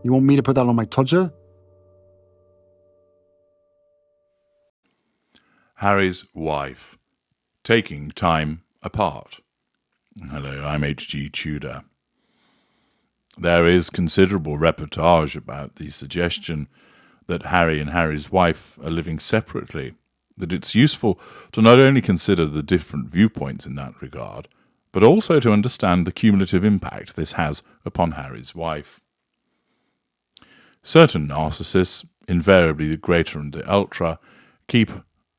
You want me to put that on my Tudor? Harry's wife. Taking time apart. Hello, I'm H.G. Tudor. There is considerable reportage about the suggestion that Harry and Harry's wife are living separately, that it's useful to not only consider the different viewpoints in that regard, but also to understand the cumulative impact this has upon Harry's wife. Certain narcissists, invariably the greater and the ultra, keep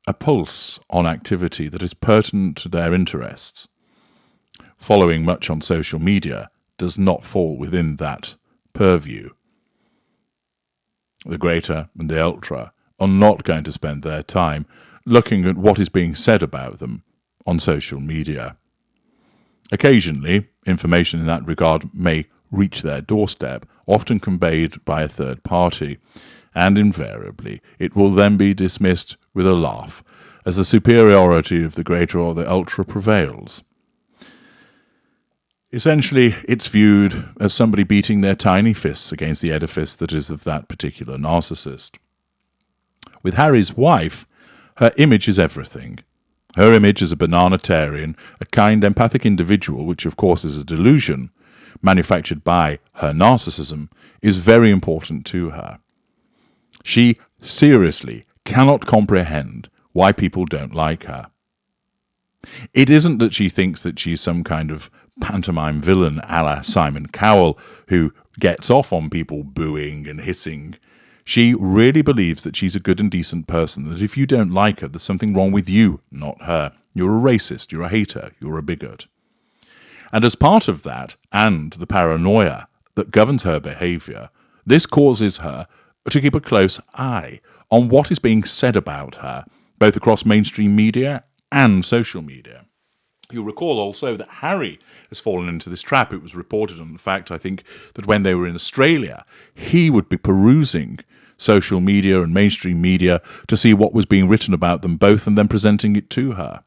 a pulse on activity that is pertinent to their interests. Following much on social media does not fall within that purview. The greater and the ultra are not going to spend their time looking at what is being said about them on social media. Occasionally, information in that regard may reach their doorstep, often conveyed by a third party, and invariably it will then be dismissed with a laugh, as the superiority of the greater or the ultra prevails. Essentially, it's viewed as somebody beating their tiny fists against the edifice that is of that particular narcissist. With Harry's wife, her image is everything. Her image as a bananatarian, a kind, empathic individual, which of course is a delusion, manufactured by her narcissism, is very important to her. She seriously cannot comprehend why people don't like her. It isn't that she thinks that she's some kind of pantomime villain a la Simon Cowell who gets off on people booing and hissing. She really believes that she's a good and decent person, that if you don't like her, there's something wrong with you, not her. You're a racist, you're a hater, you're a bigot. And as part of that, and the paranoia that governs her behaviour, this causes her to keep a close eye on what is being said about her, both across mainstream media and social media. You'll recall also that Harry has fallen into this trap. It was reported on the fact, I think, that when they were in Australia, he would be perusing social media and mainstream media to see what was being written about them both and then presenting it to her.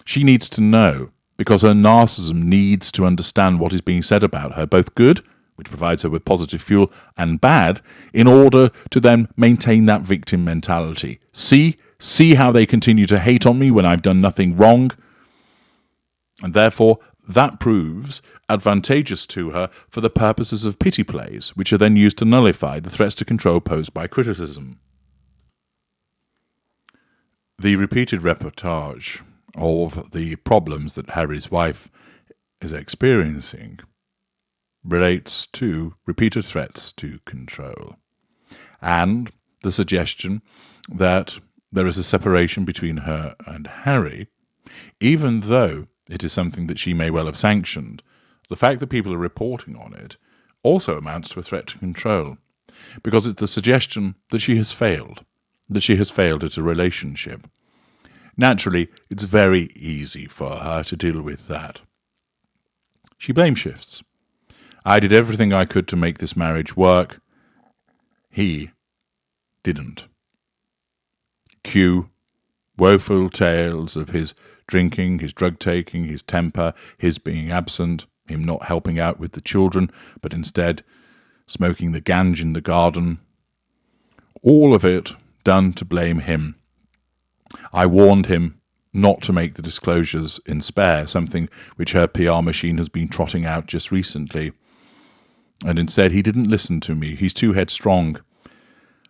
She needs to know, because her narcissism needs to understand what is being said about her, both good, which provides her with positive fuel, and bad, in order to then maintain that victim mentality. See how they continue to hate on me when I've done nothing wrong. And therefore, that proves advantageous to her for the purposes of pity plays, which are then used to nullify the threats to control posed by criticism. The repeated reportage of the problems that Harry's wife is experiencing relates to repeated threats to control, and the suggestion that there is a separation between her and Harry, even though it is something that she may well have sanctioned. The fact that people are reporting on it also amounts to a threat to control, because it's the suggestion that she has failed at a relationship. Naturally, it's very easy for her to deal with that. She blame shifts. I did everything I could to make this marriage work. He didn't. Cue woeful tales of his drinking, his drug-taking, his temper, his being absent, him not helping out with the children, but instead smoking the ganj in the garden. All of it done to blame him. I warned him not to make the disclosures in Spare, something which her PR machine has been trotting out just recently. And instead he didn't listen to me. He's too headstrong.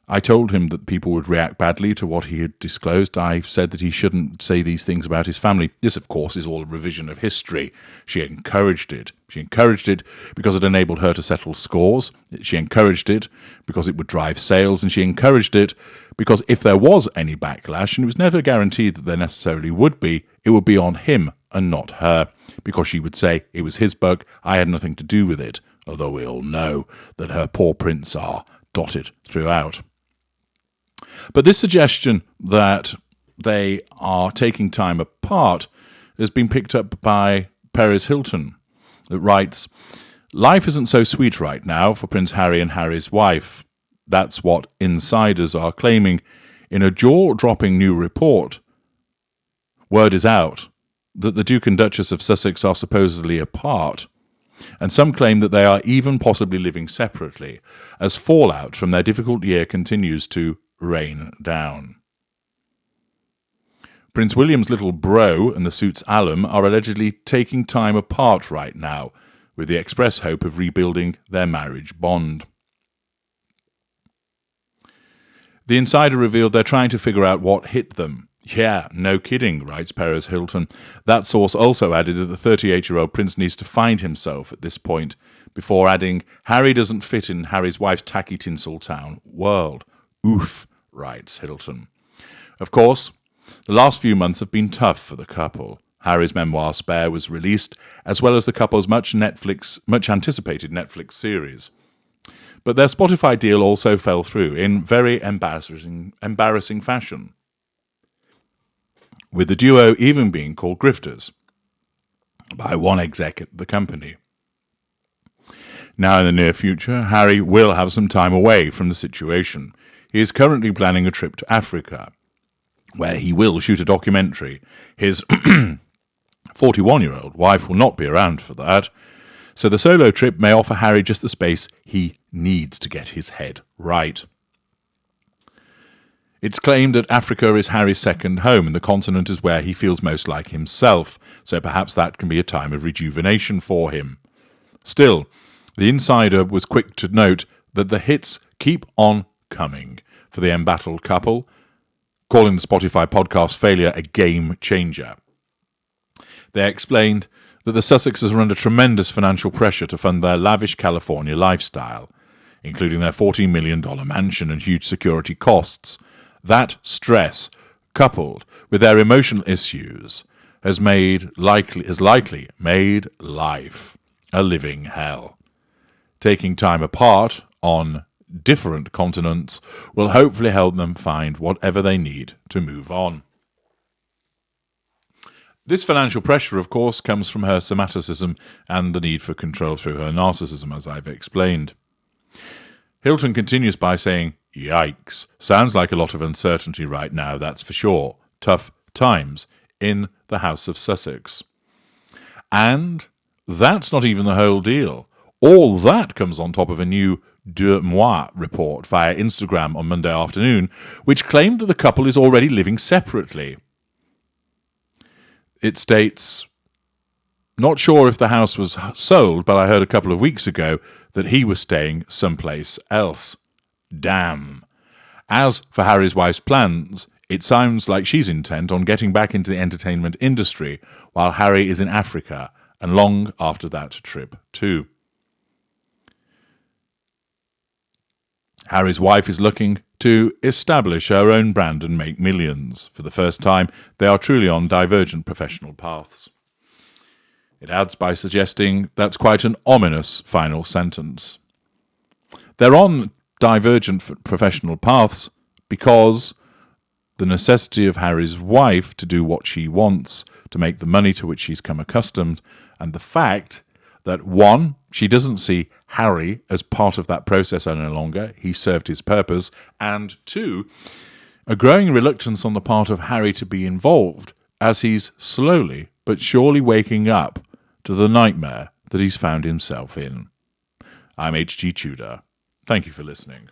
I told him that people would react badly to what he had disclosed. I said that he shouldn't say these things about his family. This, of course, is all a revision of history. She encouraged it. She encouraged it because it enabled her to settle scores. She encouraged it because it would drive sales. And she encouraged it because if there was any backlash, and it was never guaranteed that there necessarily would be, it would be on him and not her. Because she would say, it was his bug, I had nothing to do with it. Although we all know that her paw prints are dotted throughout. But this suggestion that they are taking time apart has been picked up by Perez Hilton, that writes, "Life isn't so sweet right now for Prince Harry and Harry's wife. That's what insiders are claiming. In a jaw-dropping new report, word is out that the Duke and Duchess of Sussex are supposedly apart. and some claim that they are even possibly living separately, as fallout from their difficult year continues to rain down. Prince William's little bro and the suit's alum are allegedly taking time apart right now, with the express hope of rebuilding their marriage bond. The insider revealed they're trying to figure out what hit them. Yeah, no kidding, writes Perez Hilton. That source also added that the 38-year-old prince needs to find himself at this point, before adding, Harry doesn't fit in Harry's wife's tacky Tinseltown world. Oof, writes Hilton. Of course, the last few months have been tough for the couple. Harry's memoir Spare was released, as well as the couple's much anticipated Netflix series. But their Spotify deal also fell through in very embarrassing fashion, with the duo even being called grifters by one exec at the company. Now in the near future, Harry will have some time away from the situation. He is currently planning a trip to Africa, where he will shoot a documentary. His 41-year-old wife will not be around for that, so the solo trip may offer Harry just the space he needs to get his head right. It's claimed that Africa is Harry's second home, and the continent is where he feels most like himself, so perhaps that can be a time of rejuvenation for him. Still, the insider was quick to note that the hits keep on coming for the embattled couple, calling the Spotify podcast failure a game changer. They explained that the Sussexes are under tremendous financial pressure to fund their lavish California lifestyle, including their $14 million mansion and huge security costs. That stress, coupled with their emotional issues, has likely made life a living hell. Taking time apart on different continents will hopefully help them find whatever they need to move on. This financial pressure, of course, comes from her somaticism and the need for control through her narcissism, as I've explained. Hilton continues by saying, yikes, sounds like a lot of uncertainty right now, that's for sure. Tough times in the House of Sussex. And that's not even the whole deal. All that comes on top of a new Deux Mois report via Instagram on Monday afternoon, which claimed that the couple is already living separately. It states, not sure if the house was sold, but I heard a couple of weeks ago that he was staying someplace else. Damn. As for Harry's wife's plans, it sounds like she's intent on getting back into the entertainment industry while Harry is in Africa, and long after that trip too. Harry's wife is looking to establish her own brand and make millions. For the first time, they are truly on divergent professional paths. It adds by suggesting that's quite an ominous final sentence. They're on divergent professional paths because the necessity of Harry's wife to do what she wants, to make the money to which she's come accustomed, and the fact that, one, she doesn't see Harry as part of that process any longer, he served his purpose, and two, a growing reluctance on the part of Harry to be involved as he's slowly but surely waking up to the nightmare that he's found himself in. I'm H.G. Tudor. Thank you for listening.